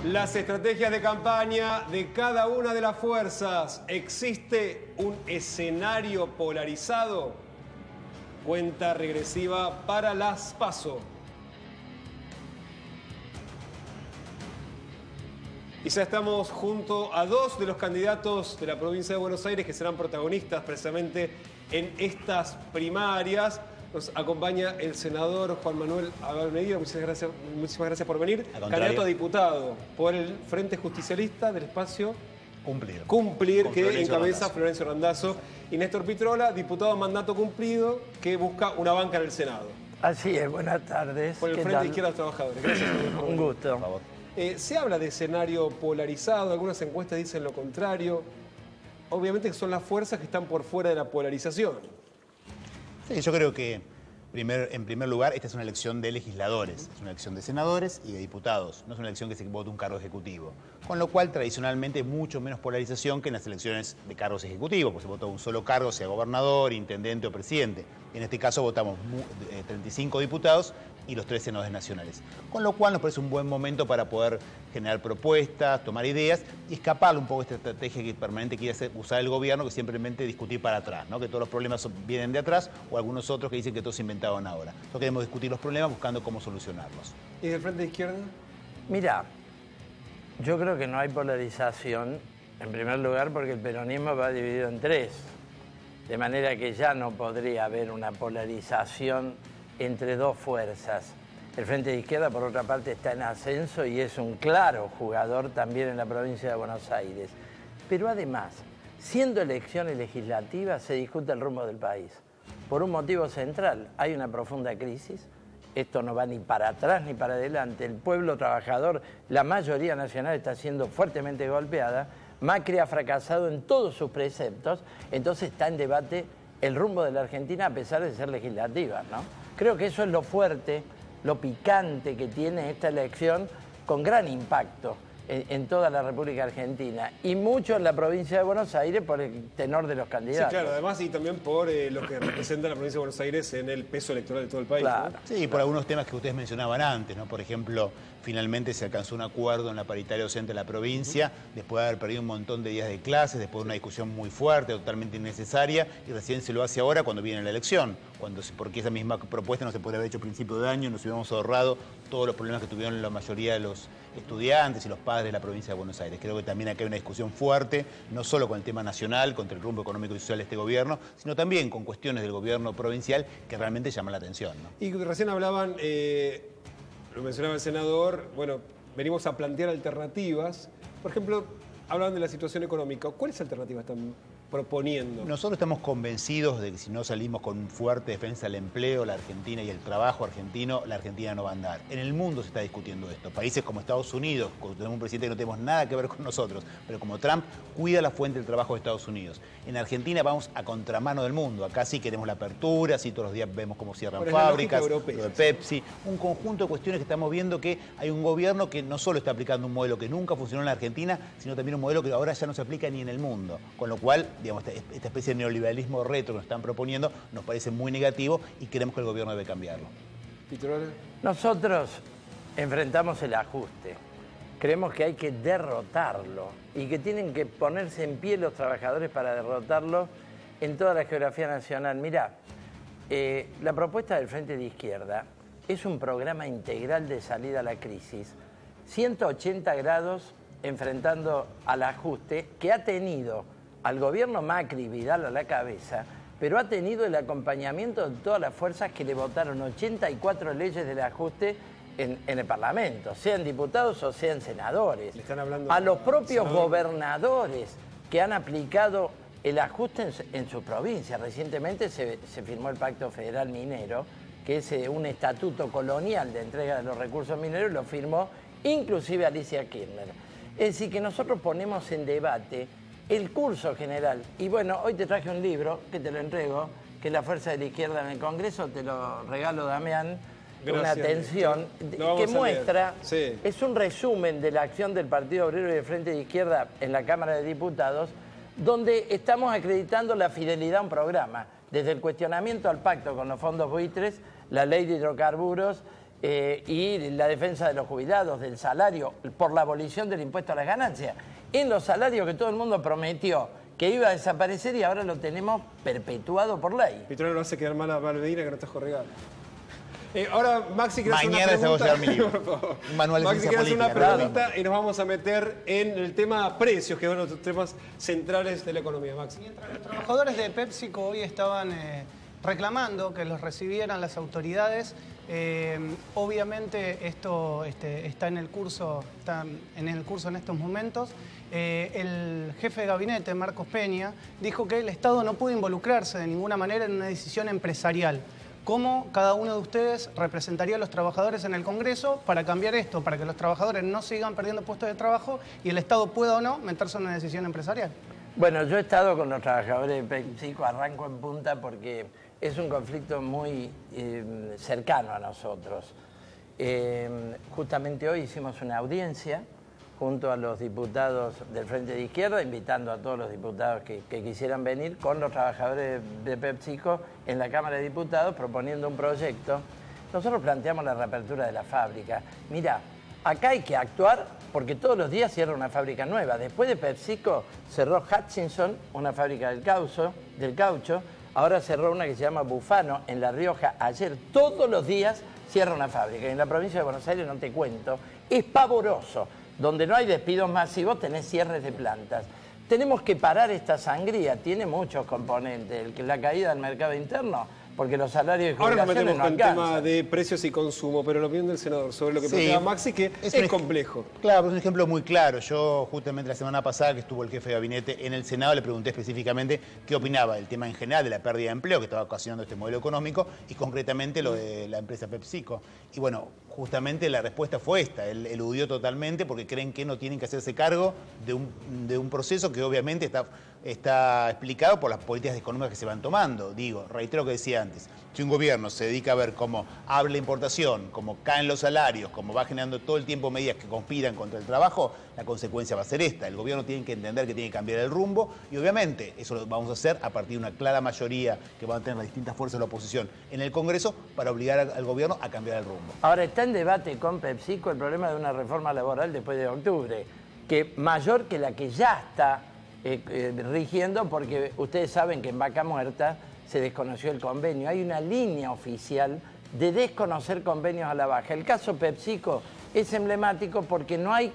Las estrategias de campaña de cada una de las fuerzas. ¿Existe un escenario polarizado? Cuenta regresiva para las PASO. Y ya estamos junto a dos de los candidatos de la provincia de Buenos Aires que serán protagonistas precisamente en estas primarias. Nos acompaña el senador Juan Manuel Abad Medina. Muchísimas gracias por venir. Candidato a diputado por el Frente Justicialista del espacio Cumplir que encabeza Florencio Randazzo. Y Néstor Pitrola, diputado a mandato cumplido, que busca una banca en el Senado. Así es, buenas tardes. Por el Frente de Izquierda de los Trabajadores. Gracias. Un gusto. Por favor. Se habla de escenario polarizado, algunas encuestas dicen lo contrario. Obviamente que son las fuerzas que están por fuera de la polarización. Sí, yo creo que en primer lugar esta es una elección de legisladores, es una elección de senadores y de diputados, no es una elección que se vote un cargo ejecutivo. Con lo cual tradicionalmente mucho menos polarización que en las elecciones de cargos ejecutivos, porque se vota un solo cargo, sea gobernador, intendente o presidente. En este caso votamos 35 diputados y los 3 senadores nacionales. Con lo cual nos parece un buen momento para poder generar propuestas, tomar ideas y escaparle un poco de esta estrategia que permanente quiere usar el gobierno, que simplemente discutir para atrás, ¿no? Que todos los problemas vienen de atrás, o algunos otros que dicen que todo se inventaron ahora. Nosotros queremos discutir los problemas buscando cómo solucionarlos. ¿Y del Frente de Izquierda? Mira, yo creo que no hay polarización, en primer lugar porque el peronismo va dividido en 3, de manera que ya no podría haber una polarización entre 2 fuerzas. El Frente de Izquierda, por otra parte, está en ascenso y es un claro jugador también en la provincia de Buenos Aires. Pero además, siendo elecciones legislativas, se discute el rumbo del país. Por un motivo central, hay una profunda crisis. Esto no va ni para atrás ni para adelante. El pueblo trabajador, la mayoría nacional, está siendo fuertemente golpeada. Macri ha fracasado en todos sus preceptos, entonces está en debate el rumbo de la Argentina a pesar de ser legislativa, ¿no? Creo que eso es lo fuerte, lo picante que tiene esta elección, con gran impacto en toda la República Argentina y mucho en la provincia de Buenos Aires por el tenor de los candidatos. Sí, claro, además y también por lo que representa la provincia de Buenos Aires en el peso electoral de todo el país. Claro. ¿No? Sí, por algunos temas que ustedes mencionaban antes, ¿no? Por ejemplo, finalmente se alcanzó un acuerdo en la paritaria docente de la provincia, después de haber perdido un montón de días de clases, después de una discusión muy fuerte, totalmente innecesaria, y recién se lo hace ahora cuando viene la elección, porque esa misma propuesta no se podría haber hecho a principio de año, nos hubiéramos ahorrado todos los problemas que tuvieron la mayoría de los estudiantes y los padres de la provincia de Buenos Aires. Creo que también acá hay una discusión fuerte, no solo con el tema nacional, contra el rumbo económico y social de este gobierno, sino también con cuestiones del gobierno provincial que realmente llaman la atención, ¿no? Y recién hablaban, lo mencionaba el senador, bueno, venimos a plantear alternativas. Por ejemplo, hablaban de la situación económica. ¿Cuáles alternativas están proponiendo? Nosotros estamos convencidos de que si no salimos con fuerte defensa del empleo, la Argentina y el trabajo argentino, la Argentina no va a andar. En el mundo se está discutiendo esto. Países como Estados Unidos, tenemos un presidente que no tenemos nada que ver con nosotros, pero como Trump, cuida la fuente del trabajo de Estados Unidos. En Argentina vamos a contramano del mundo. Acá sí queremos la apertura, sí todos los días vemos cómo cierran fábricas, lo de Pepsi. Un conjunto de cuestiones que estamos viendo que hay un gobierno que no solo está aplicando un modelo que nunca funcionó en la Argentina, sino también un modelo que ahora ya no se aplica ni en el mundo. Con lo cual, digamos, esta especie de neoliberalismo retro que nos están proponiendo nos parece muy negativo y creemos que el gobierno debe cambiarlo. Nosotros enfrentamos el ajuste. Creemos que hay que derrotarlo y que tienen que ponerse en pie los trabajadores para derrotarlo en toda la geografía nacional. Mirá, la propuesta del Frente de Izquierda es un programa integral de salida a la crisis, 180 grados enfrentando al ajuste que ha tenido al gobierno Macri y Vidal a la cabeza, pero ha tenido el acompañamiento de todas las fuerzas que le votaron 84 leyes del ajuste en el Parlamento, sean diputados o sean senadores. A los propios gobernadores que han aplicado el ajuste en su provincia. Recientemente se firmó el Pacto Federal Minero, que es un estatuto colonial de entrega de los recursos mineros, lo firmó inclusive Alicia Kirchner. Es decir, que nosotros ponemos en debate el curso general. Y bueno, hoy te traje un libro que te lo entrego, que es La Fuerza de la Izquierda en el Congreso, te lo regalo, Damián. Gracias, una atención que muestra, sí, es un resumen de la acción del Partido Obrero y del Frente de Izquierda en la Cámara de Diputados, donde estamos acreditando la fidelidad a un programa, desde el cuestionamiento al pacto con los fondos buitres, la ley de hidrocarburos y la defensa de los jubilados, del salario, por la abolición del impuesto a las ganancias, en los salarios que todo el mundo prometió que iba a desaparecer y ahora lo tenemos perpetuado por ley. Pitrone lo hace quedar mal a Valmedina que no trajo regalo. Ahora Maxi quiere hacer una Mañana les hago pregunta. llegar mi libro. Un manual de Maxi ciencia quiere hacer una política. pregunta y nos vamos a meter en el tema precios, que es uno de los temas centrales de la economía, Maxi. Mientras los trabajadores de PepsiCo hoy estaban reclamando que los recibieran las autoridades, obviamente esto está en el curso en estos momentos. El jefe de gabinete, Marcos Peña, dijo que el Estado no puede involucrarse de ninguna manera en una decisión empresarial. ¿Cómo cada uno de ustedes representaría a los trabajadores en el Congreso para cambiar esto, para que los trabajadores no sigan perdiendo puestos de trabajo y el Estado pueda o no meterse en una decisión empresarial? Bueno, yo he estado con los trabajadores de PepsiCo, arranco en punta porque es un conflicto muy cercano a nosotros. Justamente hoy hicimos una audiencia junto a los diputados del Frente de Izquierda, invitando a todos los diputados que quisieran venir con los trabajadores de PepsiCo en la Cámara de Diputados proponiendo un proyecto. Nosotros planteamos la reapertura de la fábrica. Mira, acá hay que actuar porque todos los días cierra una fábrica nueva. Después de PepsiCo cerró Hutchinson, una fábrica del caucho. Ahora cerró una que se llama Bufano en La Rioja. Ayer todos los días cierra una fábrica. Y en la provincia de Buenos Aires, no te cuento, es pavoroso. Donde no hay despidos masivos, tenés cierres de plantas. Tenemos que parar esta sangría, tiene muchos componentes. La caída del mercado interno, porque los salarios de Ahora nos jubilaciones metemos no con el tema alcanzan. de precios y consumo, pero la opinión del senador sobre lo que plantea Maxi, que es complejo. Claro, es un ejemplo muy claro. Yo justamente la semana pasada que estuvo el jefe de gabinete en el Senado le pregunté específicamente qué opinaba del tema en general de la pérdida de empleo que estaba ocasionando este modelo económico y concretamente lo de la empresa PepsiCo. Y bueno, justamente la respuesta fue esta. Él eludió totalmente porque creen que no tienen que hacerse cargo de un proceso que obviamente está explicado por las políticas económicas que se van tomando. Digo, reitero lo que decía antes, si un gobierno se dedica a ver cómo habla la importación, cómo caen los salarios, cómo va generando todo el tiempo medidas que conspiran contra el trabajo, la consecuencia va a ser esta. El gobierno tiene que entender que tiene que cambiar el rumbo y obviamente eso lo vamos a hacer a partir de una clara mayoría que van a tener las distintas fuerzas de la oposición en el Congreso para obligar al gobierno a cambiar el rumbo. Ahora está en debate con PepsiCo el problema de una reforma laboral después de octubre, que mayor que la que ya está rigiendo, porque ustedes saben que en Vaca Muerta se desconoció el convenio. Hay una línea oficial de desconocer convenios a la baja. El caso PepsiCo es emblemático porque no hay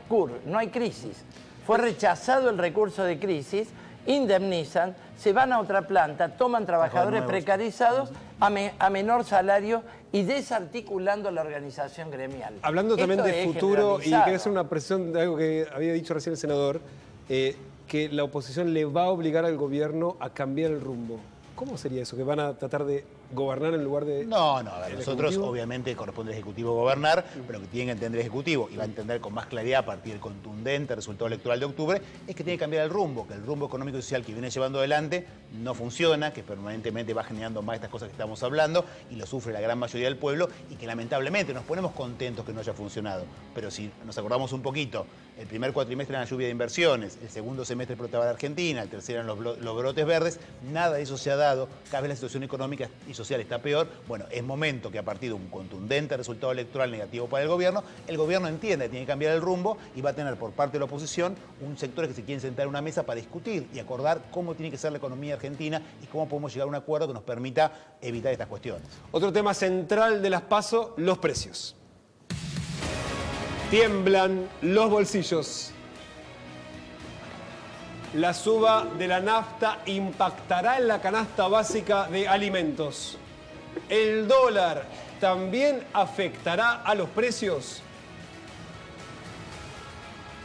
no hay crisis. Fue rechazado el recurso de crisis, indemnizan, se van a otra planta, toman trabajadores precarizados a menor salario y desarticulando la organización gremial. Hablando también Esto de es futuro, y generalizado. quería hacer una precisión de algo que había dicho recién el senador, que la oposición le va a obligar al gobierno a cambiar el rumbo. ¿Cómo sería eso? ¿Que van a tratar de gobernar en lugar de...? No, a ver, nosotros Ejecutivo? obviamente corresponde al Ejecutivo gobernar, pero lo que tiene que entender el Ejecutivo, y va a entender con más claridad a partir del contundente resultado electoral de octubre, es que tiene que cambiar el rumbo, que el rumbo económico y social que viene llevando adelante no funciona, que permanentemente va generando más estas cosas que estamos hablando, y lo sufre la gran mayoría del pueblo, y que lamentablemente nos ponemos contentos que no haya funcionado. Pero si nos acordamos un poquito, el primer cuatrimestre era la lluvia de inversiones, el segundo semestre explotaba la Argentina, el tercero eran los brotes verdes, nada de eso se ha dado, cada vez la situación económica y social está peor. Bueno, es momento que a partir de un contundente resultado electoral negativo para el gobierno entienda que tiene que cambiar el rumbo y va a tener por parte de la oposición un sector que se quieren sentar en una mesa para discutir y acordar cómo tiene que ser la economía argentina y cómo podemos llegar a un acuerdo que nos permita evitar estas cuestiones. Otro tema central de las PASO, los precios. Tiemblan los bolsillos. La suba de la nafta impactará en la canasta básica de alimentos. ¿El dólar también afectará a los precios?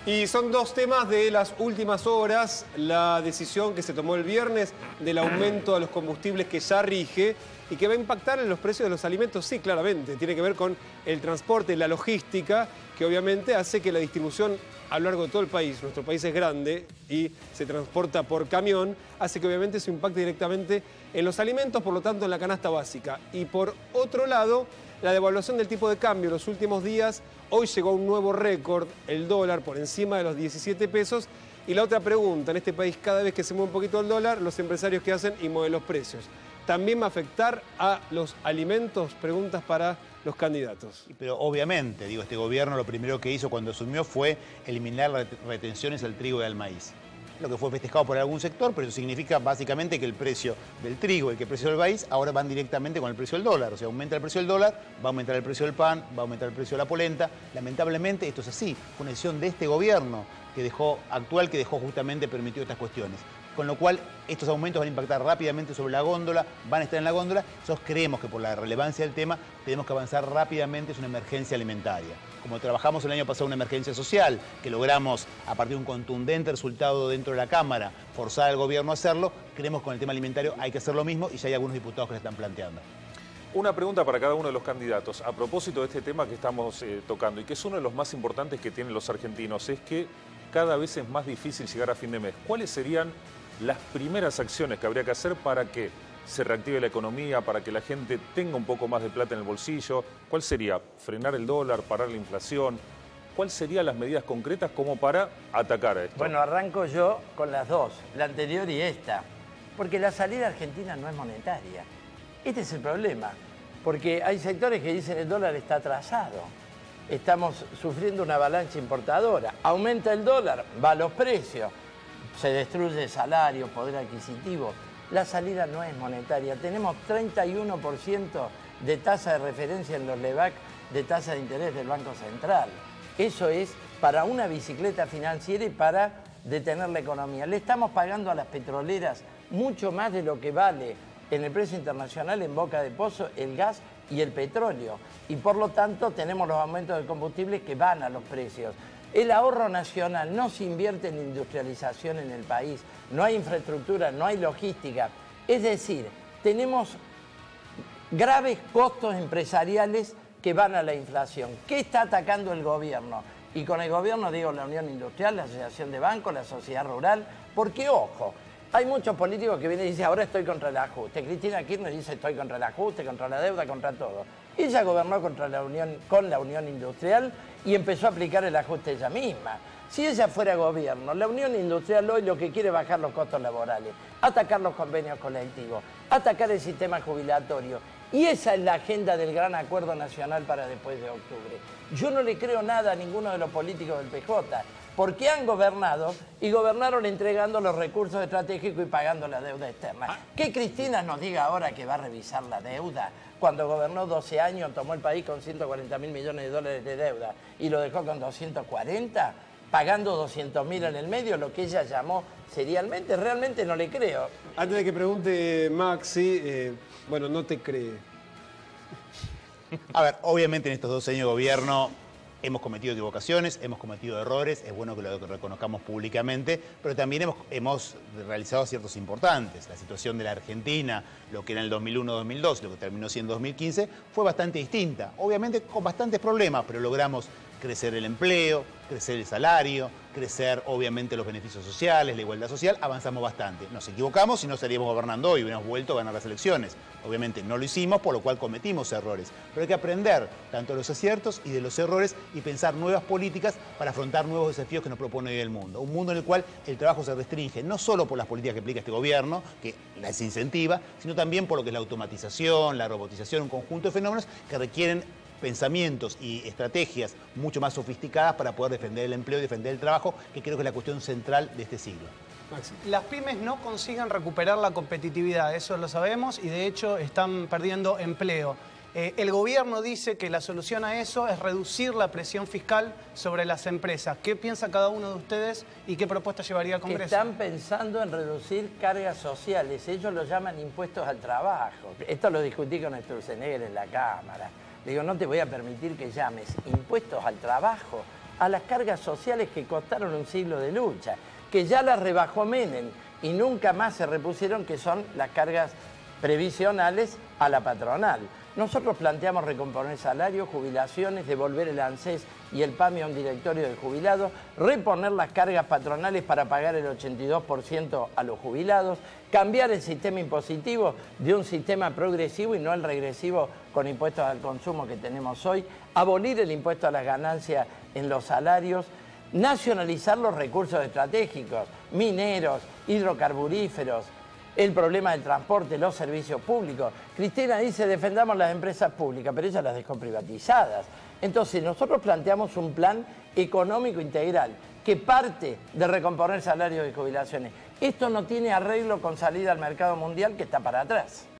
Y son dos temas de las últimas horas. La decisión que se tomó el viernes del aumento de los combustibles que ya rige y que va a impactar en los precios de los alimentos, sí, claramente. Tiene que ver con el transporte, la logística, que obviamente hace que la distribución a lo largo de todo el país, nuestro país es grande y se transporta por camión, hace que obviamente eso impacte directamente en los alimentos, por lo tanto en la canasta básica. Y por otro lado, la devaluación del tipo de cambio en los últimos días, hoy llegó a un nuevo récord, el dólar por encima de los 17 pesos. Y la otra pregunta, en este país cada vez que se mueve un poquito el dólar, los empresarios ¿qué hacen? Y mueven los precios. también va a afectar a los alimentos? Preguntas para los candidatos. Pero obviamente, digo, este gobierno lo primero que hizo cuando asumió fue eliminar las retenciones al trigo y al maíz. Lo que fue festejado por algún sector, pero eso significa básicamente que el precio del trigo y que el precio del maíz ahora van directamente con el precio del dólar. O sea, aumenta el precio del dólar, va a aumentar el precio del pan, va a aumentar el precio de la polenta. Lamentablemente esto es así. Fue una decisión de este gobierno actual que dejó justamente permitido estas cuestiones. Con lo cual, estos aumentos van a impactar rápidamente sobre la góndola, van a estar en la góndola. Nosotros creemos que por la relevancia del tema tenemos que avanzar rápidamente, es una emergencia alimentaria. Como trabajamos el año pasado una emergencia social, que logramos, a partir de un contundente resultado dentro de la Cámara, forzar al gobierno a hacerlo, creemos que con el tema alimentario hay que hacer lo mismo y ya hay algunos diputados que lo están planteando. Una pregunta para cada uno de los candidatos. A propósito de este tema que estamos tocando y que es uno de los más importantes que tienen los argentinos, es que cada vez es más difícil llegar a fin de mes. ¿Cuáles serían las primeras acciones que habría que hacer para que se reactive la economía, para que la gente tenga un poco más de plata en el bolsillo? ¿Cuál sería? ¿Frenar el dólar, parar la inflación? ¿Cuáles serían las medidas concretas como para atacar a esto? Bueno, arranco yo con las dos, la anterior y esta. Porque la salida argentina no es monetaria. Este es el problema. Porque hay sectores que dicen el dólar está atrasado. Estamos sufriendo una avalancha importadora. Aumenta el dólar, va a los precios. Se destruye el salario, poder adquisitivo. La salida no es monetaria. Tenemos 31% de tasa de referencia en los LEVAC de tasa de interés del Banco Central. Eso es para una bicicleta financiera y para detener la economía. Le estamos pagando a las petroleras mucho más de lo que vale en el precio internacional en boca de pozo el gas y el petróleo. Y por lo tanto tenemos los aumentos de combustibles que van a los precios. El ahorro nacional no se invierte en industrialización en el país, no hay infraestructura, no hay logística. Es decir, tenemos graves costos empresariales que van a la inflación. ¿Qué está atacando el gobierno? Y con el gobierno digo la Unión Industrial, la Asociación de Bancos, la Sociedad Rural, porque ojo, hay muchos políticos que vienen y dicen ahora estoy contra el ajuste. Cristina Kirchner dice estoy contra el ajuste, contra la deuda, contra todo. Ella gobernó con la Unión Industrial y empezó a aplicar el ajuste ella misma. Si ella fuera gobierno, la Unión Industrial hoy lo que quiere es bajar los costos laborales, atacar los convenios colectivos, atacar el sistema jubilatorio. Y esa es la agenda del gran acuerdo nacional para después de octubre. Yo no le creo nada a ninguno de los políticos del PJ, porque han gobernado y gobernaron entregando los recursos estratégicos y pagando la deuda externa. Que Cristina nos diga ahora que va a revisar la deuda. Cuando gobernó 12 años, tomó el país con 140.000 millones de dólares de deuda y lo dejó con 240, pagando 200.000 en el medio, lo que ella llamó serialmente. Realmente no le creo. Antes de que pregunte Maxi, bueno, no te cree. A ver, obviamente en estos 12 años de gobierno hemos cometido equivocaciones, hemos cometido errores, es bueno que lo reconozcamos públicamente, pero también hemos realizado aciertos importantes. La situación de la Argentina, lo que era en el 2001-2002, lo que terminó siendo 2015, fue bastante distinta. Obviamente con bastantes problemas, pero logramos crecer el empleo, crecer el salario, crecer obviamente los beneficios sociales, la igualdad social, avanzamos bastante. Nos equivocamos y no estaríamos gobernando hoy, hubiéramos vuelto a ganar las elecciones. Obviamente no lo hicimos, por lo cual cometimos errores. Pero hay que aprender tanto de los aciertos y de los errores y pensar nuevas políticas para afrontar nuevos desafíos que nos propone hoy el mundo. Un mundo en el cual el trabajo se restringe, no solo por las políticas que aplica este gobierno, que las incentiva, sino también por lo que es la automatización, la robotización, un conjunto de fenómenos que requieren pensamientos y estrategias mucho más sofisticadas para poder defender el empleo y defender el trabajo, que creo que es la cuestión central de este siglo. Maxi. Las pymes no consiguen recuperar la competitividad, eso lo sabemos, y de hecho están perdiendo empleo. El gobierno dice que la solución a eso es reducir la presión fiscal sobre las empresas. ¿Qué piensa cada uno de ustedes y qué propuesta llevaría al Congreso? Están pensando en reducir cargas sociales, ellos lo llaman impuestos al trabajo. Esto lo discutí con Sturzenegger en la Cámara. Digo, no te voy a permitir que llames impuestos al trabajo a las cargas sociales que costaron un siglo de lucha, que ya las rebajó Menem y nunca más se repusieron, que son las cargas previsionales a la patronal. Nosotros planteamos recomponer salarios, jubilaciones, devolver el ANSES y el PAMI a un directorio de jubilados, reponer las cargas patronales para pagar el 82% a los jubilados, cambiar el sistema impositivo de un sistema progresivo y no el regresivo con impuestos al consumo que tenemos hoy, abolir el impuesto a las ganancias en los salarios, nacionalizar los recursos estratégicos, mineros, hidrocarburíferos, el problema del transporte, los servicios públicos. Cristina dice defendamos las empresas públicas, pero ella las dejó privatizadas. Entonces nosotros planteamos un plan económico integral que parte de recomponer salarios y jubilaciones. Esto no tiene arreglo con salida al mercado mundial, que está para atrás.